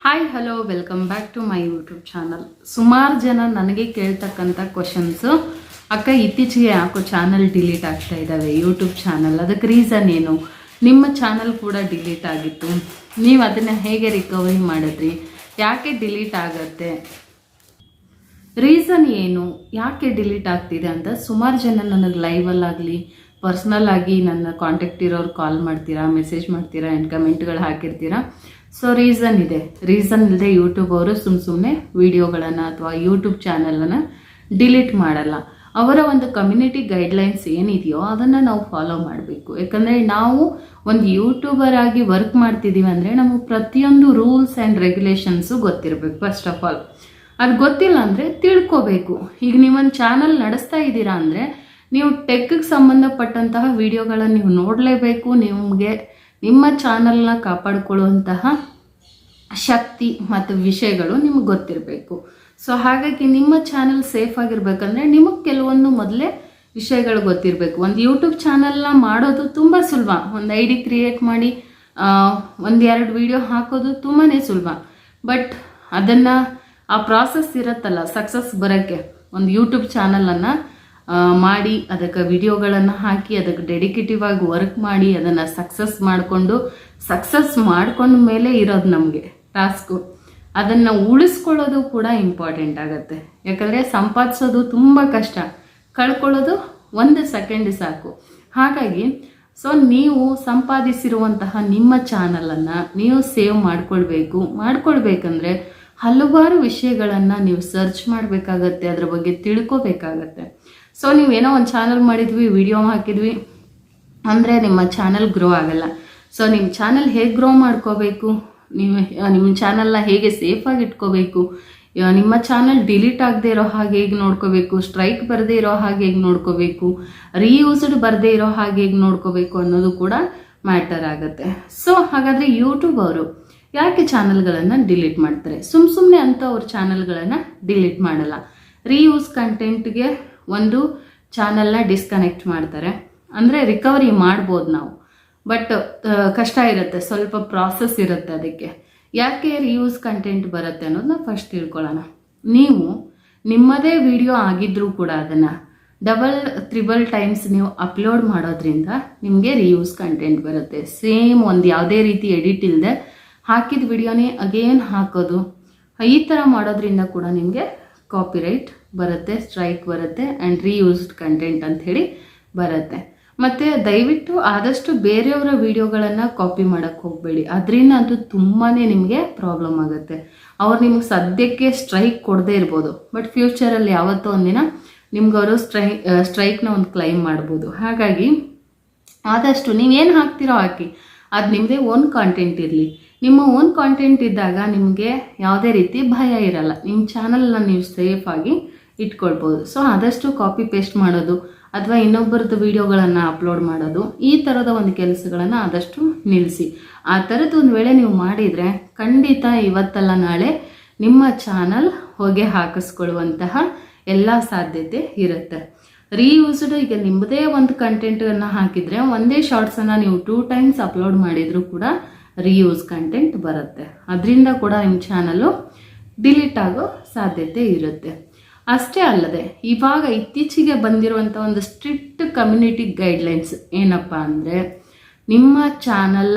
Hi hello welcome back to my YouTube channel. ಸುಮಾರು ಜನ ನನಗೆ ಕೇಳ್ತಕ್ಕಂಥ ಕ್ವಶನ್ಸು, ಅಕ್ಕ ಇತ್ತೀಚೆಗೆ ಯಾಕೋ ಚಾನಲ್ ಡಿಲೀಟ್ ಆಗ್ತಾ ಇದ್ದಾವೆ ಯೂಟ್ಯೂಬ್ ಚಾನಲ್, ಅದಕ್ಕೆ ರೀಸನ್ ಏನು? ನಿಮ್ಮ ಚಾನಲ್ ಕೂಡ ಡಿಲೀಟ್ ಆಗಿತ್ತು, ನೀವು ಅದನ್ನು ಹೇಗೆ ರಿಕವರಿ ಮಾಡಿದ್ರಿ? ಯಾಕೆ ಡಿಲೀಟ್ ಆಗುತ್ತೆ? ರೀಸನ್ ಏನು? ಯಾಕೆ ಡಿಲೀಟ್ ಆಗ್ತಿದೆ ಅಂತ ಸುಮಾರು ಜನ ನನಗೆ ಲೈವಲ್ಲಾಗಲಿ ಪರ್ಸ್ನಲ್ ಆಗಿ ನನ್ನ ಕಾಂಟ್ಯಾಕ್ಟ್ ಇರೋರು ಕಾಲ್ ಮಾಡ್ತೀರಾ, ಮೆಸೇಜ್ ಮಾಡ್ತೀರಾ, ಆ್ಯಂಡ್ ಕಮೆಂಟ್ಗಳು ಹಾಕಿರ್ತೀರಾ. ಸೊ ರೀಸನ್ ಇದೆ. ರೀಸನ್ ಇಲ್ಲದೆ ಯೂಟ್ಯೂಬ್ ಅವರು ಸುಮ್ಮನೆ ವಿಡಿಯೋಗಳನ್ನು ಅಥವಾ ಯೂಟ್ಯೂಬ್ ಚಾನಲನ್ನು ಡಿಲೀಟ್ ಮಾಡಲ್ಲ. ಅವರ ಒಂದು ಕಮ್ಯುನಿಟಿ ಗೈಡ್ಲೈನ್ಸ್ ಏನಿದೆಯೋ ಅದನ್ನು ನಾವು ಫಾಲೋ ಮಾಡಬೇಕು. ಯಾಕಂದರೆ ನಾವು ಒಂದು ಯೂಟ್ಯೂಬರ್ ಆಗಿ ವರ್ಕ್ ಮಾಡ್ತಿದ್ದೀವಿ ಅಂದರೆ ನಮಗೆ ಪ್ರತಿಯೊಂದು ರೂಲ್ಸ್ ಆ್ಯಂಡ್ ರೆಗ್ಯುಲೇಷನ್ಸು ಗೊತ್ತಿರಬೇಕು. ಫಸ್ಟ್ ಆಫ್ ಆಲ್ ಅದು ಗೊತ್ತಿಲ್ಲ ಅಂದರೆ ತಿಳ್ಕೋಬೇಕು. ಈಗ ನೀವೊಂದು ಚಾನಲ್ ನಡೆಸ್ತಾ ಇದ್ದೀರಾ ಅಂದರೆ ನೀವು ಟೆಕ್ಗೆ ಸಂಬಂಧಪಟ್ಟಂತಹ ವಿಡಿಯೋಗಳನ್ನು ನೀವು ನೋಡಲೇಬೇಕು. ನಿಮಗೆ ನಿಮ್ಮ ಚಾನಲ್ನ ಕಾಪಾಡಿಕೊಳ್ಳುವಂತಹ ಶಕ್ತಿ ಮತ್ತು ವಿಷಯಗಳು ನಿಮಗೆ ಗೊತ್ತಿರಬೇಕು. ಸೊ ಹಾಗಾಗಿ ನಿಮ್ಮ ಚಾನಲ್ ಸೇಫ್ ಆಗಿರ್ಬೇಕಂದ್ರೆ ನಿಮಗೆ ಕೆಲವೊಂದು ಮೊದಲೇ ವಿಷಯಗಳು ಗೊತ್ತಿರಬೇಕು. ಒಂದು ಯೂಟ್ಯೂಬ್ ಚಾನಲ್ನ ಮಾಡೋದು ತುಂಬ ಸುಲಭ. ಒಂದು ಐ ಡಿ ಕ್ರಿಯೇಟ್ ಮಾಡಿ ಒಂದೆರಡು ವಿಡಿಯೋ ಹಾಕೋದು ತುಂಬಾ ಸುಲಭ. ಬಟ್ ಅದನ್ನು ಆ ಪ್ರಾಸೆಸ್ ಇರುತ್ತಲ್ಲ ಸಕ್ಸಸ್ ಬರೋಕ್ಕೆ, ಒಂದು ಯೂಟ್ಯೂಬ್ ಚಾನಲನ್ನು ಮಾಡಿ ಅದಕ್ಕೆ ವಿಡಿಯೋಗಳನ್ನು ಹಾಕಿ ಅದಕ್ಕೆ ಡೆಡಿಕೇಟಿವ್ ಆಗಿ ವರ್ಕ್ ಮಾಡಿ ಅದನ್ನು ಸಕ್ಸಸ್ ಮಾಡ್ಕೊಂಡ ಮೇಲೆ ಇರೋದು ನಮಗೆ ಟಾಸ್ಕು. ಅದನ್ನು ಉಳಿಸ್ಕೊಳ್ಳೋದು ಕೂಡ ಇಂಪಾರ್ಟೆಂಟ್ ಆಗುತ್ತೆ. ಯಾಕಂದರೆ ಸಂಪಾದಿಸೋದು ತುಂಬ ಕಷ್ಟ, ಕಳ್ಕೊಳ್ಳೋದು 1 ಸೆಕೆಂಡ್ ಸಾಕು. ಹಾಗಾಗಿ ಸೊ ನೀವು ಸಂಪಾದಿಸಿರುವಂತಹ ನಿಮ್ಮ ಚಾನಲನ್ನು ನೀವು ಸೇವ್ ಮಾಡ್ಕೊಳ್ಬೇಕಂದ್ರೆ ಹಲವಾರು ವಿಷಯಗಳನ್ನು ನೀವು ಸರ್ಚ್ ಮಾಡಬೇಕಾಗತ್ತೆ, ಅದರ ಬಗ್ಗೆ ತಿಳ್ಕೊಬೇಕಾಗತ್ತೆ. ಸೊ ನೀವೇನೋ ಒಂದು ಚಾನಲ್ ಮಾಡಿದ್ವಿ, ವಿಡಿಯೋ ಹಾಕಿದ್ವಿ ಅಂದರೆ ನಿಮ್ಮ ಚಾನಲ್ ಗ್ರೋ ಆಗಲ್ಲ. ಸೊ ನಿಮ್ಮ ಚಾನಲ್ ಹೇಗೆ ಗ್ರೋ ಮಾಡ್ಕೋಬೇಕು, ನಿಮ್ಮ ಚಾನಲ್ನ ಹೇಗೆ ಸೇಫಾಗಿ ಇಟ್ಕೋಬೇಕು, ನಿಮ್ಮ ಚಾನಲ್ ಡಿಲೀಟ್ ಆಗದೆ ಇರೋ ಹಾಗೆ ಹೇಗೆ ನೋಡ್ಕೋಬೇಕು, ಸ್ಟ್ರೈಕ್ ಬರದೇ ಇರೋ ಹಾಗೆ ಹೇಗೆ ನೋಡ್ಕೋಬೇಕು, ರೀಯೂಸ್ಡ್ ಬರದೇ ಇರೋ ಹಾಗೆ ಹೇಗೆ ನೋಡ್ಕೋಬೇಕು ಅನ್ನೋದು ಕೂಡ ಮ್ಯಾಟರ್ ಆಗುತ್ತೆ. ಸೊ ಹಾಗಾದರೆ ಯೂಟ್ಯೂಬ್ ಅವರು ಯಾಕೆ ಚಾನಲ್ಗಳನ್ನು ಡಿಲೀಟ್ ಮಾಡ್ತಾರೆ? ಸುಮ್ಮನೆ ಅಂತ ಅವ್ರ ಚಾನಲ್ಗಳನ್ನು ಡಿಲೀಟ್ ಮಾಡಲ್ಲ. ರೀಯೂಸ್ ಕಂಟೆಂಟ್ಗೆ ಒಂದು ಚಾನಲ್ನ ಡಿಸ್ಕನೆಕ್ಟ್ ಮಾಡ್ತಾರೆ. ಅಂದರೆ ರಿಕವರಿ ಮಾಡ್ಬೋದು ನಾವು, ಬಟ್ ಕಷ್ಟ ಇರುತ್ತೆ, ಸ್ವಲ್ಪ ಪ್ರಾಸೆಸ್ ಇರುತ್ತೆ. ಅದಕ್ಕೆ ಯಾಕೆ ರೀಯೂಸ್ ಕಂಟೆಂಟ್ ಬರುತ್ತೆ ಅನ್ನೋದನ್ನ ಫಸ್ಟ್ ತಿಳ್ಕೊಳ್ಳೋಣ. ನೀವು ನಿಮ್ಮದೇ ವಿಡಿಯೋ ಆಗಿದ್ರೂ ಕೂಡ ಅದನ್ನು 2-3 ಟೈಮ್ಸ್ ನೀವು ಅಪ್ಲೋಡ್ ಮಾಡೋದ್ರಿಂದ ನಿಮಗೆ ರೀಯೂಸ್ ಕಂಟೆಂಟ್ ಬರುತ್ತೆ. ಸೇಮ್ ಒಂದು ಯಾವುದೇ ರೀತಿ ಎಡಿಟ್ ಇಲ್ಲದೆ ಹಾಕಿದ ವಿಡಿಯೋನೇ ಅಗೇನ್ ಹಾಕೋದು, ಈ ಥರ ಮಾಡೋದ್ರಿಂದ ಕೂಡ ನಿಮಗೆ ಕಾಪಿರೈಟ್ ಬರುತ್ತೆ, ಸ್ಟ್ರೈಕ್ ಬರುತ್ತೆ, ಆ್ಯಂಡ್ ರೀಯೂಸ್ಡ್ ಕಂಟೆಂಟ್ ಅಂಥೇಳಿ ಬರುತ್ತೆ. ಮತ್ತು ದಯವಿಟ್ಟು ಆದಷ್ಟು ಬೇರೆಯವರ ವಿಡಿಯೋಗಳನ್ನು ಕಾಪಿ ಮಾಡೋಕ್ಕೆ ಹೋಗಬೇಡಿ. ಅದರಿಂದ ಅಂತೂ ತುಂಬಾ ನಿಮಗೆ ಪ್ರಾಬ್ಲಮ್ ಆಗುತ್ತೆ. ಅವ್ರು ನಿಮ್ಗೆ ಸದ್ಯಕ್ಕೆ ಸ್ಟ್ರೈಕ್ ಕೊಡದೇ ಇರ್ಬೋದು, ಬಟ್ ಫ್ಯೂಚರಲ್ಲಿ ಯಾವತ್ತೋ ಒಂದಿನ ನಿಮ್ಗೆ ಅವರು ಸ್ಟ್ರೈಕ್ನ ಒಂದು ಕ್ಲೈಮ್ ಮಾಡ್ಬೋದು. ಹಾಗಾಗಿ ಆದಷ್ಟು ನೀವೇನು ಹಾಕ್ತಿರೋ ಹಾಕಿ, ಅದು ನಿಮ್ಮದೇ ಓನ್ ಕಾಂಟೆಂಟ್ ಇರಲಿ. ನಿಮ್ಮ ಓನ್ ಕಾಂಟೆಂಟ್ ಇದ್ದಾಗ ನಿಮಗೆ ಯಾವುದೇ ರೀತಿ ಭಯ ಇರಲ್ಲ, ನಿಮ್ಮ ಚಾನಲ್ನ ನೀವು ಸೇಫಾಗಿ ಇಟ್ಕೊಳ್ಬೋದು. ಸೊ ಆದಷ್ಟು ಕಾಪಿ ಪೇಸ್ಟ್ ಮಾಡೋದು ಅಥವಾ ಇನ್ನೊಬ್ಬರದ್ದು ವಿಡಿಯೋಗಳನ್ನು ಅಪ್ಲೋಡ್ ಮಾಡೋದು, ಈ ಥರದ ಒಂದು ಕೆಲಸಗಳನ್ನು ಆದಷ್ಟು ನಿಲ್ಲಿಸಿ. ಆ ಥರದ್ದು ಒಂದು ವೇಳೆ ನೀವು ಮಾಡಿದರೆ ಖಂಡಿತ ಇವತ್ತಲ್ಲ ನಾಳೆ ನಿಮ್ಮ ಚಾನಲ್ ಹೊಗೆ ಹಾಕಿಸ್ಕೊಳ್ಳುವಂತಹ ಎಲ್ಲ ಸಾಧ್ಯತೆ ಇರುತ್ತೆ. ರೀಯೂಸ್ಡ್ ಈಗ ನಿಮ್ಮದೇ ಒಂದು ಕಂಟೆಂಟನ್ನು ಹಾಕಿದರೆ ಒಂದೇ ಶಾರ್ಟ್ಸನ್ನು ನೀವು 2 ಟೈಮ್ಸ್ ಅಪ್ಲೋಡ್ ಮಾಡಿದರೂ ಕೂಡ ರೀಯೂಸ್ ಕಂಟೆಂಟ್ ಬರುತ್ತೆ. ಅದರಿಂದ ಕೂಡ ನಿಮ್ಮ ಚಾನಲ್ಲು ಡಿಲೀಟ್ ಆಗೋ ಸಾಧ್ಯತೆ ಇರುತ್ತೆ. ಅಷ್ಟೇ ಅಲ್ಲದೆ ಇವಾಗ ಇತ್ತೀಚೆಗೆ ಬಂದಿರುವಂಥ ಒಂದು ಸ್ಟ್ರಿಕ್ಟ್ ಕಮ್ಯುನಿಟಿ ಗೈಡ್ಲೈನ್ಸ್ ಏನಪ್ಪ ಅಂದರೆ, ನಿಮ್ಮ ಚಾನಲ್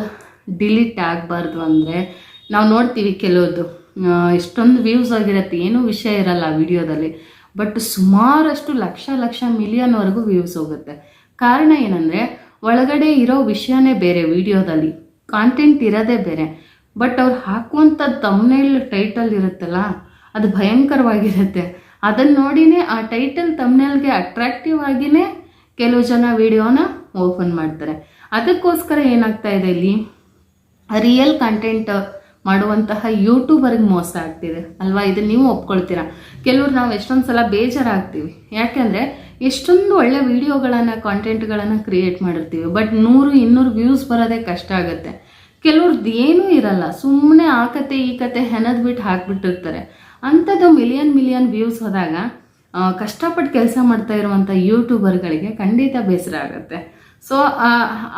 ಡಿಲೀಟ್ ಆಗಬಾರ್ದು ಅಂದರೆ ನಾವು ನೋಡ್ತೀವಿ ಕೆಲವೊಂದು ಎಷ್ಟೊಂದು ವ್ಯೂಸ್ ಆಗಿರುತ್ತೆ, ಏನೂ ವಿಷಯ ಇರಲ್ಲ ವಿಡಿಯೋದಲ್ಲಿ, ಬಟ್ ಸುಮಾರಷ್ಟು ಲಕ್ಷ ಮಿಲಿಯನ್ವರೆಗೂ ವ್ಯೂಸ್ ಹೋಗುತ್ತೆ. ಕಾರಣ ಏನಂದರೆ ಒಳಗಡೆ ಇರೋ ವಿಷಯನೇ ಬೇರೆ, ವಿಡಿಯೋದಲ್ಲಿ ಕಾಂಟೆಂಟ್ ಇರೋದೇ ಬೇರೆ, ಬಟ್ ಅವ್ರು ಹಾಕುವಂಥ ತಮ್ನೇಲ್ ಟೈಟಲ್ ಇರುತ್ತಲ್ಲ ಅದು ಭಯಂಕರವಾಗಿರುತ್ತೆ. ಅದನ್ನು ನೋಡಿನೇ ಆ ಟೈಟಲ್ ತಮ್ನೇಲ್ಗೆ ಅಟ್ರಾಕ್ಟಿವ್ ಆಗಿಯೇ ಕೆಲವು ಜನ ವಿಡಿಯೋನ ಓಪನ್ ಮಾಡ್ತಾರೆ. ಅದಕ್ಕೋಸ್ಕರ ಏನಾಗ್ತಾ ಇದೆ, ಇಲ್ಲಿ ರಿಯಲ್ ಕಂಟೆಂಟ್ ಮಾಡುವಂತಹ ಯೂಟ್ಯೂಬರ್ಗೆ ಮೋಸ ಆಗ್ತಿದೆ ಅಲ್ವಾ? ಇದನ್ನು ನೀವು ಒಪ್ಕೊಳ್ತೀರಾ. ಕೆಲವ್ರು ನಾವು ಎಷ್ಟೊಂದು ಸಲ ಬೇಜಾರಾಗ್ತೀವಿ, ಯಾಕೆಂದರೆ ಎಷ್ಟೊಂದು ಒಳ್ಳೆ ವಿಡಿಯೋಗಳನ್ನು ಕಾಂಟೆಂಟ್ಗಳನ್ನು ಕ್ರಿಯೇಟ್ ಮಾಡಿರ್ತೀವಿ, ಬಟ್ 100-200 ವ್ಯೂಸ್ ಬರೋದೇ ಕಷ್ಟ ಆಗುತ್ತೆ. ಕೆಲವ್ರದ್ದು ಏನೂ ಇರಲ್ಲ, ಸುಮ್ಮನೆ ಆ ಕತೆ ಈ ಕತೆ ಹೆಣದ್ಬಿಟ್ಟು ಹಾಕ್ಬಿಟ್ಟಿರ್ತಾರೆ. ಅಂಥದ್ದು ಮಿಲಿಯನ್ ವ್ಯೂಸ್ ಹೋದಾಗ ಕಷ್ಟಪಟ್ಟು ಕೆಲಸ ಮಾಡ್ತಾ ಇರುವಂಥ ಯೂಟ್ಯೂಬರ್ಗಳಿಗೆ ಖಂಡಿತ ಬೇಸರ ಆಗುತ್ತೆ. ಸೊ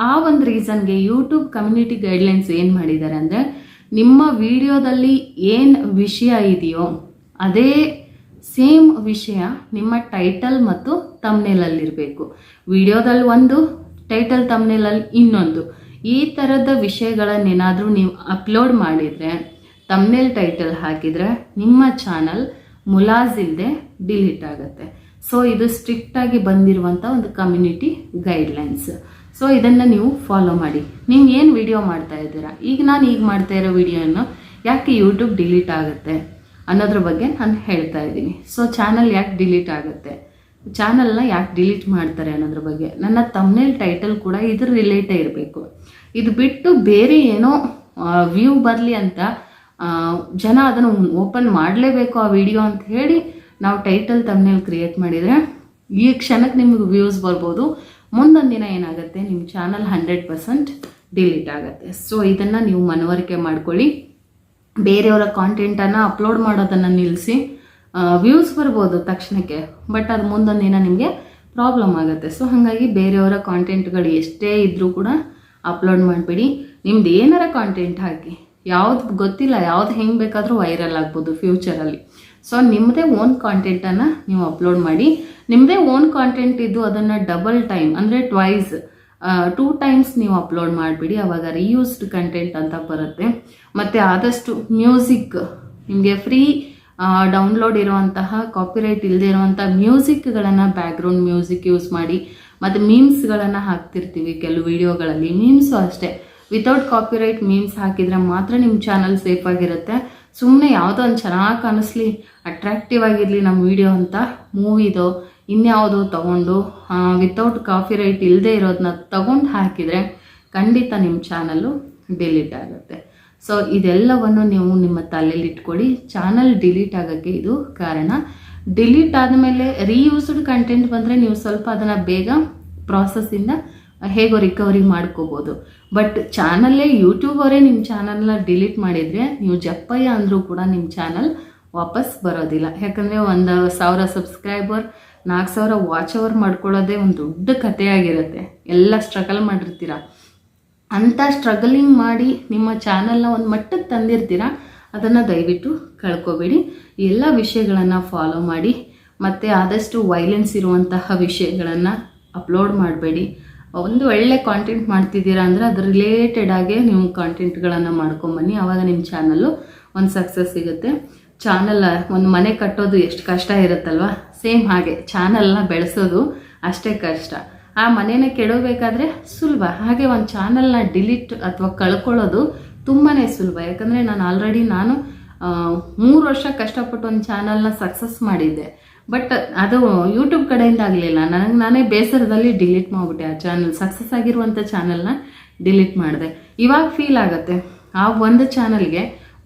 ಆ ಒಂದು ರೀಸನ್ಗೆ ಯೂಟ್ಯೂಬ್ ಕಮ್ಯುನಿಟಿ ಗೈಡ್ಲೈನ್ಸ್ ಏನು ಮಾಡಿದ್ದಾರೆ ಅಂದರೆ, ನಿಮ್ಮ ವಿಡಿಯೋದಲ್ಲಿ ಏನು ವಿಷಯ ಇದೆಯೋ ಅದೇ ಸೇಮ್ ವಿಷಯ ನಿಮ್ಮ ಟೈಟಲ್ ಮತ್ತು ತಮ್ನೇಲಲ್ಲಿರಬೇಕು. ವಿಡಿಯೋದಲ್ಲಿ ಒಂದು, ಟೈಟಲ್ ತಮ್ನೇಲಲ್ಲಿ ಇನ್ನೊಂದು. ಈ ಥರದ ವಿಷಯಗಳನ್ನೇನಾದರೂ ನೀವು ಅಪ್ಲೋಡ್ ಮಾಡಿದರೆ, ತಮ್ನೇಲ್ ಟೈಟಲ್ ಹಾಕಿದರೆ ನಿಮ್ಮ ಚಾನಲ್ ಮುಲಾಜಿಲ್ಲದೆ ಡಿಲೀಟ್ ಆಗುತ್ತೆ. ಸೊ ಇದು ಸ್ಟ್ರಿಕ್ಟಾಗಿ ಬಂದಿರುವಂಥ ಒಂದು ಕಮ್ಯುನಿಟಿ ಗೈಡ್ಲೈನ್ಸ್. ಸೊ ಇದನ್ನು ನೀವು ಫಾಲೋ ಮಾಡಿ. ನೀವು ಏನು ವಿಡಿಯೋ ಮಾಡ್ತಾ ಇದ್ದೀರಾ, ಈಗ ನಾನು ಮಾಡ್ತಾ ಇರೋ ವಿಡಿಯೋನ ಯಾಕೆ ಯೂಟ್ಯೂಬ್ ಡಿಲೀಟ್ ಆಗುತ್ತೆ ಅನ್ನೋದ್ರ ಬಗ್ಗೆ ನಾನು ಹೇಳ್ತಾ ಇದ್ದೀನಿ. ಸೊ ಚಾನಲ್ ಯಾಕೆ ಡಿಲೀಟ್ ಆಗುತ್ತೆ, ಚಾನಲ್ನ ಯಾಕೆ ಡಿಲೀಟ್ ಮಾಡ್ತಾರೆ ಅನ್ನೋದ್ರ ಬಗ್ಗೆ. ನನ್ನ ತಮ್ನೇಲ್ ಟೈಟಲ್ ಕೂಡ ಇದ್ರ ರಿಲೇಟೇ ಇರಬೇಕು. ಇದು ಬಿಟ್ಟು ಬೇರೆ ಏನೋ ವ್ಯೂ ಬರಲಿ ಅಂತ ಜನ ಅದನ್ನು ಓಪನ್ ಮಾಡಲೇಬೇಕು ಆ ವಿಡಿಯೋ ಅಂತ ಹೇಳಿ ನಾವು ಟೈಟಲ್ ತಮ್ನೇಲ್ ಕ್ರಿಯೇಟ್ ಮಾಡಿದರೆ ಈ ಕ್ಷಣಕ್ಕೆ ನಿಮಗೆ ವ್ಯೂಸ್ ಬರ್ಬೋದು. ಮುಂದೊಂದು ದಿನ ಏನಾಗುತ್ತೆ, ನಿಮ್ಮ ಚಾನಲ್ 100% ಡಿಲೀಟ್ ಆಗುತ್ತೆ. ಸೊ ಇದನ್ನು ನೀವು ಮನವರಿಕೆ ಮಾಡ್ಕೊಳ್ಳಿ. ಬೇರೆಯವರ ಕಾಂಟೆಂಟನ್ನು ಅಪ್ಲೋಡ್ ಮಾಡೋದನ್ನು ನಿಲ್ಲಿಸಿ. ವ್ಯೂಸ್ ಬರ್ಬೋದು ತಕ್ಷಣಕ್ಕೆ, ಬಟ್ ಅದು ಮುಂದೊಂದು ದಿನ ನಿಮಗೆ ಪ್ರಾಬ್ಲಮ್ ಆಗುತ್ತೆ. ಸೊ ಹಾಗಾಗಿ ಬೇರೆಯವರ ಕಾಂಟೆಂಟ್ಗಳು ಎಷ್ಟೇ ಇದ್ದರೂ ಕೂಡ ಅಪ್ಲೋಡ್ ಮಾಡಿಬಿಡಿ. ನಿಮ್ದು ಏನಾರ ಕಾಂಟೆಂಟ್ ಹಾಕಿ, ಯಾವ್ದು ಗೊತ್ತಿಲ್ಲ, ಯಾವ್ದು ಹೆಂಗೆ ಬೇಕಾದರೂ ವೈರಲ್ ಆಗ್ಬೋದು ಫ್ಯೂಚರಲ್ಲಿ. ಸೊ ನಿಮ್ಮದೇ ಓನ್ ಕಾಂಟೆಂಟನ್ನು ನೀವು ಅಪ್ಲೋಡ್ ಮಾಡಿ. ನಿಮ್ಮದೇ ಓನ್ ಕಾಂಟೆಂಟ್ ಇದ್ದು ಅದನ್ನು ಡಬಲ್ ಟೈಮ್ ಅಂದರೆ ಟ್ವೈಸ್ 2 ಟೈಮ್ಸ್ ನೀವು ಅಪ್ಲೋಡ್ ಮಾಡಿಬಿಡಿ. ಆವಾಗ ರೀಯೂಸ್ಡ್ ಕಂಟೆಂಟ್ ಅಂತ ಬರುತ್ತೆ. ಮತ್ತು ಆದಷ್ಟು ಮ್ಯೂಸಿಕ್, ನಿಮಗೆ ಫ್ರೀ ಡೌನ್ಲೋಡ್ ಇರುವಂತಹ ಕಾಪಿರೈಟ್ ಇಲ್ಲದೆ ಇರುವಂಥ ಮ್ಯೂಸಿಕ್ಗಳನ್ನು, ಬ್ಯಾಕ್ಗ್ರೌಂಡ್ ಮ್ಯೂಸಿಕ್ ಯೂಸ್ ಮಾಡಿ. ಮತ್ತು ಮೀಮ್ಸ್ಗಳನ್ನು ಹಾಕ್ತಿರ್ತೀವಿ ಕೆಲವು ವಿಡಿಯೋಗಳಲ್ಲಿ. ಮೀಮ್ಸು ಅಷ್ಟೇ, ವಿತೌಟ್ ಕಾಪಿರೈಟ್ ಮೀಮ್ಸ್ ಹಾಕಿದರೆ ಮಾತ್ರ ನಿಮ್ಮ ಚಾನಲ್ ಸೇಫ್ ಆಗಿರುತ್ತೆ. ಸುಮ್ಮನೆ ಯಾವುದೋ ಒಂದು ಚೆನ್ನಾಗಿ ಕಾಣಿಸ್ಲಿ, ಅಟ್ರಾಕ್ಟಿವ್ ಆಗಿರಲಿ ನಮ್ಮ ವಿಡಿಯೋ ಅಂತ ಮೂವಿದೋ ಇನ್ಯಾವುದೋ ತೊಗೊಂಡು ವಿತೌಟ್ ಕಾಪಿರೈಟ್ ಇಲ್ಲದೆ ಇರೋದನ್ನ ತೊಗೊಂಡು ಹಾಕಿದರೆ ಖಂಡಿತ ನಿಮ್ಮ ಚಾನಲ್ಲು ಡಿಲೀಟ್ ಆಗುತ್ತೆ. ಸೊ ಇದೆಲ್ಲವನ್ನು ನೀವು ನಿಮ್ಮ ತಲೆಯಲ್ಲಿ ಇಟ್ಕೊಳ್ಳಿ. ಚಾನಲ್ ಡಿಲೀಟ್ ಆಗೋಕ್ಕೆ ಇದು ಕಾರಣ. ಡಿಲೀಟ್ ಆದಮೇಲೆ ರೀಯೂಸ್ಡ್ ಕಂಟೆಂಟ್ ಬಂದರೆ ನೀವು ಸ್ವಲ್ಪ ಅದನ್ನು ಬೇಗ ಪ್ರಾಸೆಸ್ಸಿಂದ ಹೇಗೋ ರಿಕವರಿ ಮಾಡ್ಕೋಬೋದು. ಬಟ್ ಚಾನಲ್ಲೇ ಯೂಟ್ಯೂಬ್ ಅವರೇ ನಿಮ್ಮ ಚಾನಲ್ನ ಡಿಲೀಟ್ ಮಾಡಿದರೆ ನೀವು ಜಪ್ಪಯ್ಯ ಅಂದರೂ ಕೂಡ ನಿಮ್ಮ ಚಾನಲ್ ವಾಪಸ್ ಬರೋದಿಲ್ಲ. ಯಾಕಂದರೆ 1,000 ಸಬ್ಸ್ಕ್ರೈಬರ್ 4,000 ವಾಚ್ ಅವರ್ ಮಾಡ್ಕೊಳ್ಳೋದೇ ಒಂದು ದೊಡ್ಡ ಕಥೆಯಾಗಿರುತ್ತೆ. ಎಲ್ಲ ಸ್ಟ್ರಗಲ್ ಮಾಡಿರ್ತೀರ. ಅಂಥ ಸ್ಟ್ರಗಲಿಂಗ್ ಮಾಡಿ ನಿಮ್ಮ ಚಾನಲ್ನ ಒಂದು ಮಟ್ಟಕ್ಕೆ ತಂದಿರ್ತೀರ, ಅದನ್ನು ದಯವಿಟ್ಟು ಕಳ್ಕೊಬೇಡಿ. ಎಲ್ಲ ವಿಷಯಗಳನ್ನು ಫಾಲೋ ಮಾಡಿ. ಮತ್ತು ಆದಷ್ಟು ವೈಲೆನ್ಸ್ ಇರುವಂತಹ ವಿಷಯಗಳನ್ನು ಅಪ್ಲೋಡ್ ಮಾಡಬೇಡಿ. ಒಂದು ಒಳ್ಳೆ ಕಾಂಟೆಂಟ್ ಮಾಡ್ತಿದ್ದೀರಾ ಅಂದರೆ ಅದ್ರ ರಿಲೇಟೆಡ್ ಆಗೇ ನೀವು ಕಾಂಟೆಂಟ್ಗಳನ್ನು ಮಾಡ್ಕೊಂಬನ್ನಿ. ಆವಾಗ ನಿಮ್ಮ ಚಾನಲ್ಲು ಒಂದು ಸಕ್ಸಸ್ ಸಿಗುತ್ತೆ. ಚಾನಲ್ ಒಂದು ಮನೆ ಕಟ್ಟೋದು ಎಷ್ಟು ಕಷ್ಟ ಇರುತ್ತಲ್ವ, ಸೇಮ್ ಹಾಗೆ ಚಾನಲ್ನ ಬೆಳೆಸೋದು ಅಷ್ಟೇ ಕಷ್ಟ. ಆ ಮನೇನ ಕೆಡೋಬೇಕಾದ್ರೆ ಸುಲಭ, ಹಾಗೆ ಒಂದು ಚಾನಲ್ನ ಡಿಲೀಟ್ ಅಥವಾ ಕಳ್ಕೊಳ್ಳೋದು ತುಂಬಾ ಸುಲಭ. ಯಾಕಂದರೆ ನಾನು 3 ವರ್ಷ ಕಷ್ಟಪಟ್ಟು ಒಂದು ಚಾನಲ್ನ ಸಕ್ಸಸ್ ಮಾಡಿದ್ದೆ. ಬಟ್ ಅದು ಯೂಟ್ಯೂಬ್ ಕಡೆಯಿಂದ ಆಗಲಿಲ್ಲ, ನಾನೇ ಬೇಸರದಲ್ಲಿ ಡಿಲೀಟ್ ಮಾಡಿಬಿಟ್ಟೆ. ಆ ಚಾನಲ್ ಸಕ್ಸಸ್ ಆಗಿರುವಂಥ ಚಾನಲ್ನ ಡಿಲೀಟ್ ಮಾಡಿದೆ. ಇವಾಗ ಫೀಲ್ ಆಗುತ್ತೆ, ಆ ಒಂದು ಚಾನಲ್ಗೆ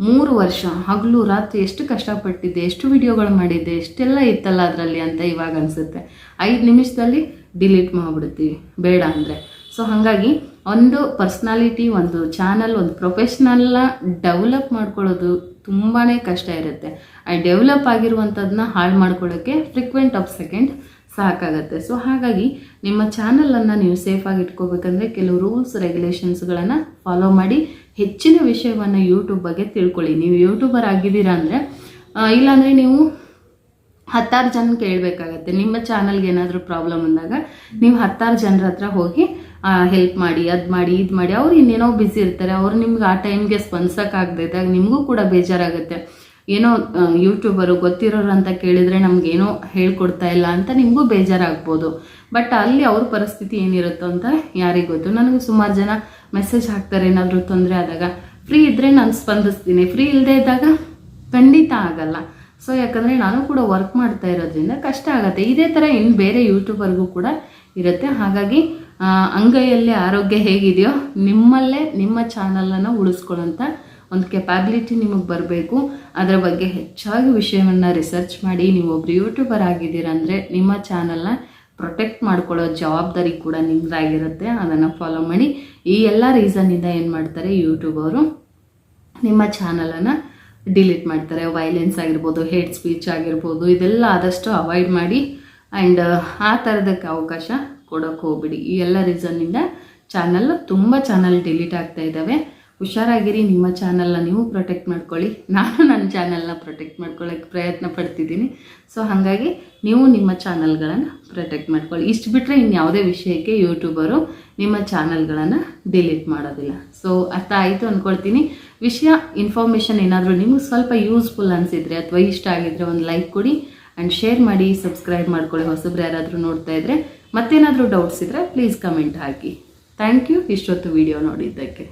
3 ವರ್ಷ ಹಗಲು ರಾತ್ರಿ ಎಷ್ಟು ಕಷ್ಟಪಟ್ಟಿದ್ದೆ, ಎಷ್ಟು ವಿಡಿಯೋಗಳು ಮಾಡಿದ್ದೆ, ಎಷ್ಟೆಲ್ಲ ಇತ್ತಲ್ಲ ಅದರಲ್ಲಿ ಅಂತ ಇವಾಗ ಅನಿಸುತ್ತೆ. 5 ನಿಮಿಷದಲ್ಲಿ ಡಿಲೀಟ್ ಮಾಡಿಬಿಡ್ತೀವಿ ಬೇಡ ಅಂದರೆ. ಸೊ ಹಾಗಾಗಿ ಒಂದು ಪರ್ಸ್ನಾಲಿಟಿ, ಒಂದು ಚಾನಲ್, ಒಂದು ಪ್ರೊಫೆಷ್ನಲ್ನ ಡೆವಲಪ್ ಮಾಡ್ಕೊಳ್ಳೋದು ತುಂಬಾ ಕಷ್ಟ ಇರುತ್ತೆ. ಆ ಡೆವಲಪ್ ಆಗಿರುವಂಥದ್ದನ್ನ ಹಾಳು ಮಾಡ್ಕೊಳ್ಳೋಕ್ಕೆ ಫ್ರೀಕ್ವೆಂಟ್ ಆಫ್ ಸೆಕೆಂಡ್ ಸಾಕಾಗುತ್ತೆ. ಸೊ ಹಾಗಾಗಿ ನಿಮ್ಮ ಚಾನಲನ್ನು ನೀವು ಸೇಫಾಗಿ ಇಟ್ಕೋಬೇಕಂದ್ರೆ ಕೆಲವು ರೂಲ್ಸ್ ರೆಗ್ಯುಲೇಷನ್ಸ್ಗಳನ್ನು ಫಾಲೋ ಮಾಡಿ. ಹೆಚ್ಚಿನ ವಿಷಯವನ್ನು ಯೂಟ್ಯೂಬ್ ಬಗ್ಗೆ ತಿಳ್ಕೊಳ್ಳಿ. ನೀವು ಯೂಟ್ಯೂಬರ್ ಆಗಿದ್ದೀರಾ ಅಂದರೆ, ಇಲ್ಲಾಂದರೆ ನೀವು 10 ಜನ ಕೇಳಬೇಕಾಗತ್ತೆ. ನಿಮ್ಮ ಚಾನಲ್ಗೆ ಏನಾದರೂ ಪ್ರಾಬ್ಲಮ್ ಅಂದಾಗ ನೀವು 10 ಜನರ ಹತ್ರ ಹೋಗಿ ಹೆಲ್ಪ್ ಮಾಡಿ, ಅದು ಮಾಡಿ, ಇದು ಮಾಡಿ. ಅವ್ರು ಇನ್ನೇನೋ ಬ್ಯುಸಿ ಇರ್ತಾರೆ, ಅವ್ರು ನಿಮ್ಗೆ ಆ ಟೈಮ್ಗೆ ಸ್ಪಂದಿಸೋಕ್ಕಾಗದೇ ಇದ್ದಾಗ ನಿಮಗೂ ಕೂಡ ಬೇಜಾರಾಗುತ್ತೆ. ಏನೋ ಯೂಟ್ಯೂಬರು ಗೊತ್ತಿರೋರು ಅಂತ ಕೇಳಿದರೆ ನಮಗೇನೋ ಹೇಳ್ಕೊಡ್ತಾ ಇಲ್ಲ ಅಂತ ನಿಮಗೂ ಬೇಜಾರಾಗ್ಬೋದು. ಬಟ್ ಅಲ್ಲಿ ಅವ್ರ ಪರಿಸ್ಥಿತಿ ಏನಿರುತ್ತೋ ಅಂತ ಯಾರಿಗೆ ಗೊತ್ತು. ನನಗೂ ಸುಮಾರು ಜನ ಮೆಸೇಜ್ ಹಾಕ್ತಾರೆ ಏನಾದರೂ ತೊಂದರೆ ಆದಾಗ. ಫ್ರೀ ಇದ್ದರೆ ನಾನು ಸ್ಪಂದಿಸ್ತೀನಿ, ಫ್ರೀ ಇಲ್ಲದೆ ಇದ್ದಾಗ ಖಂಡಿತ ಆಗಲ್ಲ. ಸೊ ಯಾಕಂದರೆ ನಾನು ಕೂಡ ವರ್ಕ್ ಮಾಡ್ತಾ ಇರೋದ್ರಿಂದ ಕಷ್ಟ ಆಗುತ್ತೆ. ಇದೇ ಥರ ಇನ್ನು ಬೇರೆ ಯೂಟ್ಯೂಬರ್ಗೂ ಕೂಡ ಇರುತ್ತೆ. ಹಾಗಾಗಿ ಅಂಗೈಯಲ್ಲೇ ಆರೋಗ್ಯ ಹೇಗಿದೆಯೋ ನಿಮ್ಮಲ್ಲೇ ನಿಮ್ಮ ಚಾನಲನ್ನು ಉಳಿಸ್ಕೊಳ್ಳೋಂಥ ಒಂದು ಕೆಪಾಬಿಲಿಟಿ ನಿಮಗೆ ಬರಬೇಕು. ಅದರ ಬಗ್ಗೆ ಹೆಚ್ಚಾಗಿ ವಿಷಯವನ್ನು ರಿಸರ್ಚ್ ಮಾಡಿ. ನೀವು ಒಬ್ಬರು ಯೂಟ್ಯೂಬರ್ ಆಗಿದ್ದೀರಾ ಅಂದರೆ ನಿಮ್ಮ ಚಾನಲ್ನ ಪ್ರೊಟೆಕ್ಟ್ ಮಾಡ್ಕೊಳ್ಳೋ ಜವಾಬ್ದಾರಿ ಕೂಡ ನಿಮ್ಮದಾಗಿರುತ್ತೆ. ಅದನ್ನು ಫಾಲೋ ಮಾಡಿ. ಈ ಎಲ್ಲ ರೀಸನ್ನಿಂದ ಏನು ಮಾಡ್ತಾರೆ ಯೂಟ್ಯೂಬ್ ಅವರು, ನಿಮ್ಮ ಚಾನಲನ್ನು ಡಿಲೀಟ್ ಮಾಡ್ತಾರೆ. ವೈಲೆನ್ಸ್ ಆಗಿರ್ಬೋದು, ಹೇಟ್ ಸ್ಪೀಚ್ ಆಗಿರ್ಬೋದು, ಇದೆಲ್ಲ ಆದಷ್ಟು ಅವಾಯ್ಡ್ ಮಾಡಿ. ಆ್ಯಂಡ್ ಆ ಥರದಕ್ಕೆ ಅವಕಾಶ ಕೊಡೋಕ್ಕೆ ಹೋಗ್ಬಿಡಿ. ಈ ಎಲ್ಲ ರೀಸನ್ನಿಂದ ತುಂಬ ಚಾನಲ್ ಡಿಲೀಟ್ ಆಗ್ತಾ ಇದ್ದಾವೆ. ಹುಷಾರಾಗಿರಿ. ನಿಮ್ಮ ಚಾನಲ್ನ ನೀವು ಪ್ರೊಟೆಕ್ಟ್ ಮಾಡ್ಕೊಳ್ಳಿ, ನಾನು ನನ್ನ ಚಾನಲ್ನ ಪ್ರೊಟೆಕ್ಟ್ ಮಾಡ್ಕೊಳ್ಳೋಕ್ಕೆ ಪ್ರಯತ್ನ ಪಡ್ತಿದ್ದೀನಿ. ಸೊ ಹಾಗಾಗಿ ನೀವು ನಿಮ್ಮ ಚಾನಲ್ಗಳನ್ನು ಪ್ರೊಟೆಕ್ಟ್ ಮಾಡ್ಕೊಳ್ಳಿ. ಇಷ್ಟು ಬಿಟ್ಟರೆ ಇನ್ಯಾವುದೇ ವಿಷಯಕ್ಕೆ ಯೂಟ್ಯೂಬರು ನಿಮ್ಮ ಚಾನಲ್ಗಳನ್ನು ಡಿಲೀಟ್ ಮಾಡೋದಿಲ್ಲ. ಸೊ ಅರ್ಥ ಆಯಿತು ಅಂದ್ಕೊಳ್ತೀನಿ. ವಿಷಯ ಇನ್ಫಾರ್ಮೇಷನ್ ಏನಾದರೂ ನಿಮಗೆ ಸ್ವಲ್ಪ ಯೂಸ್ಫುಲ್ ಅನಿಸಿದರೆ ಅಥವಾ ಇಷ್ಟ ಆಗಿದ್ರೆ ಒಂದು ಲೈಕ್ ಕೊಡಿ ಆ್ಯಂಡ್ ಶೇರ್ ಮಾಡಿ, ಸಬ್ಸ್ಕ್ರೈಬ್ ಮಾಡ್ಕೊಳ್ಳಿ. ಹೊಸಬ್ರು ಯಾರಾದರೂ ನೋಡ್ತಾ ಇದ್ದರೆ, ಮತ್ತೇನಾದರೂ ಡೌಟ್ಸ್ ಇದ್ದರೆ ಪ್ಲೀಸ್ ಕಮೆಂಟ್ ಹಾಕಿ. ಥ್ಯಾಂಕ್ ಯು ಇಷ್ಟೊತ್ತು ವಿಡಿಯೋ ನೋಡಿದ್ದಕ್ಕೆ.